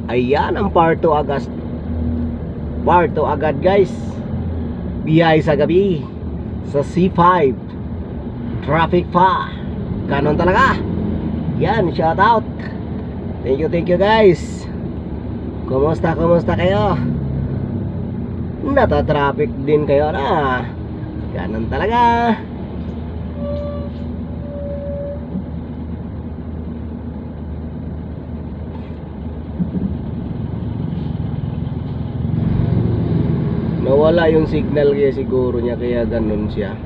Ayan ang part 2 agad. Part 2 agad guys. Biyahe sa gabi sa C5. Traffic pa. Ganon talaga. Yan, shout out. Thank you guys. Kumusta kayo? Nata-traffic din kayo na. Ganon talaga. Nawala yung signal kaya siguro niya, kaya ganun siya.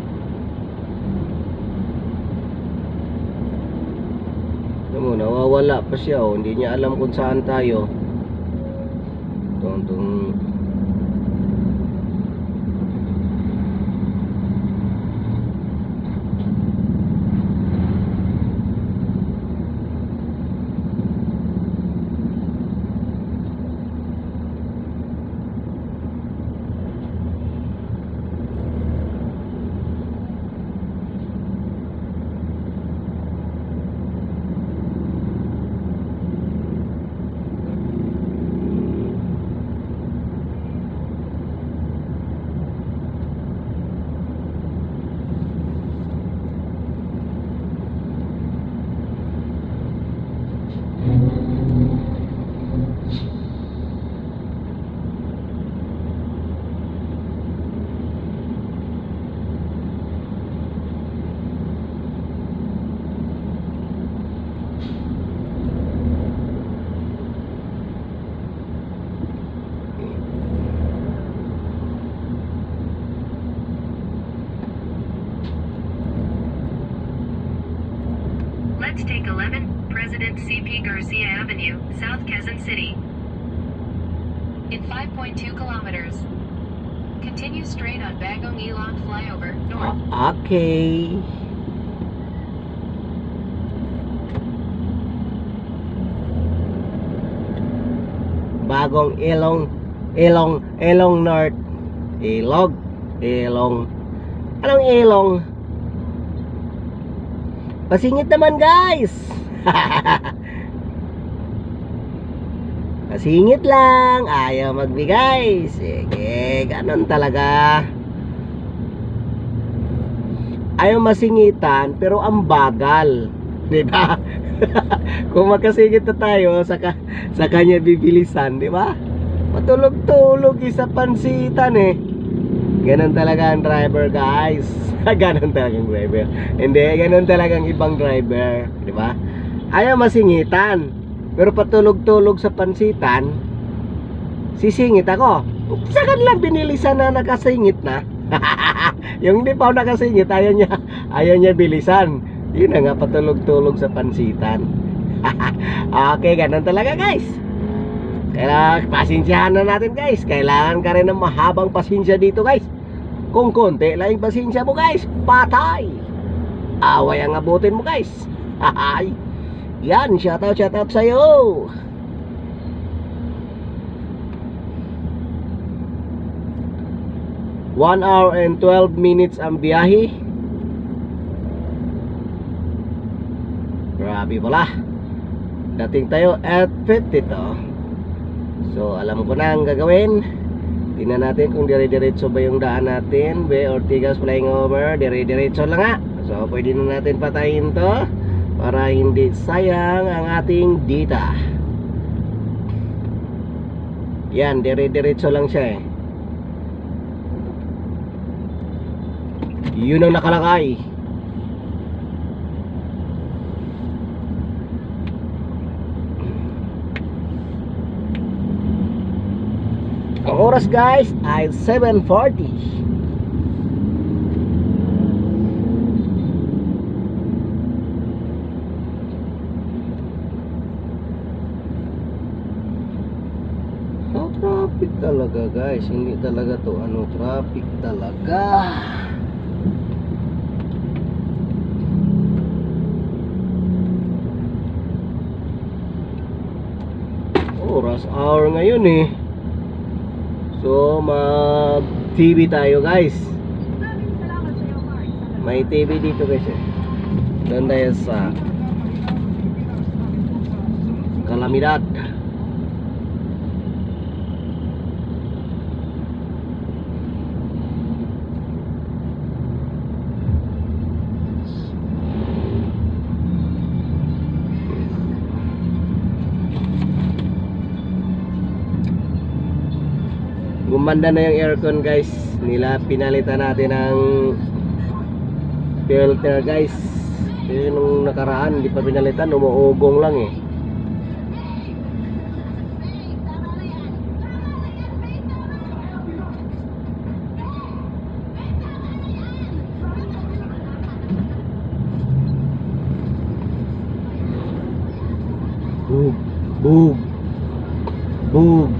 Alam mo, nawawala pa siya, oh. Hindi niya alam kung saan tayo. Tong Let's take 11, President C.P. Garcia Avenue, South Quezon City. In 5.2 kilometers. Continue straight on Bagong Ilog Flyover, north. Okay. Bagong Ilong North. Ilong. Anong ilong? Pasingit naman guys. Pasingit lang. Ayaw magbigay. Sige, ganon talaga. Ayaw masingitan pero ang bagal, diba? Kung magkasingit na tayo, sa kanya bibilisan, diba? Matulog-tulog isa pansitan eh. Ganon talaga ang driver guys. Ganon talagang driver. Hindi, ganon talagang ibang driver, di ba? Ayaw masingitan, pero patulog-tulog sa pansitan, sisingit ako. Sa kanila binilisan na nakasingit na. Yung hindi pa ako nakasingit, ayaw niya bilisan. Yun na nga, patulog-tulog sa pansitan. Okay, ganon talaga guys. Kaya pasensyahan na natin guys. Kailangan ka rin ng mahabang pasensya dito guys. Kung konti lang yung pasensya mo guys, patay. Away ang abutin mo guys. Yan, shout out sa'yo. One hour and 12 minutes ang biyahe. Grabe pala. Dating tayo at 52. So alam ko na ang gagawin. Tingnan natin kung dire-diretso ba yung daan natin. Be Ortigas flying over. Dire-diretso lang nga. So pwede na natin patayin to para hindi sayang ang ating data. Yan, dire-diretso lang siya eh. Yun ang nakalagay. Ang oras guys ay 7:40. So traffic talaga guys. Hindi talaga to traffic talaga. Oras hour ngayon eh. So mag TV tayo guys. May TV dito guys eh. Doon tayo sa Calamidad. Gumanda na yung aircon guys. Pinalitan natin ng filter guys. Yung nung nakaraan hindi pa pinalitan, umuugong lang eh. Bug, bug, bug.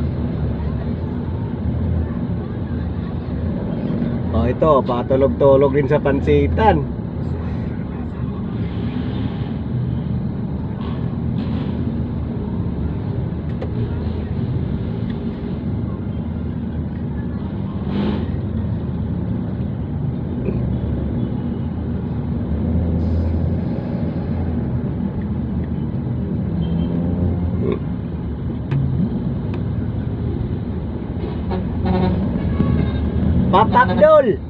Oh, ito, patulog-tulog din sa pansitan. Papakdol.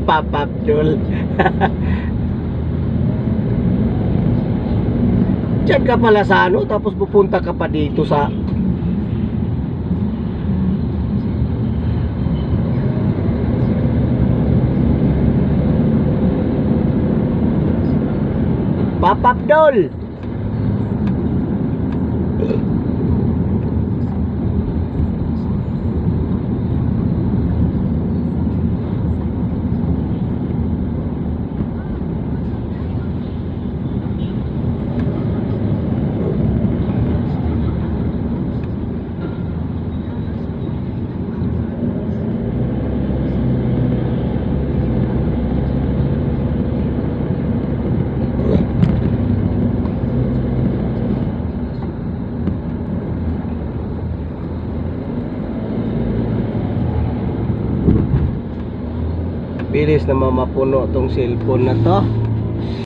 Papakdol. Diyan ka pala sa ano, tapos pupunta ka pa dito sa Papakdol. Bilis na mamapuno tong cellphone na to.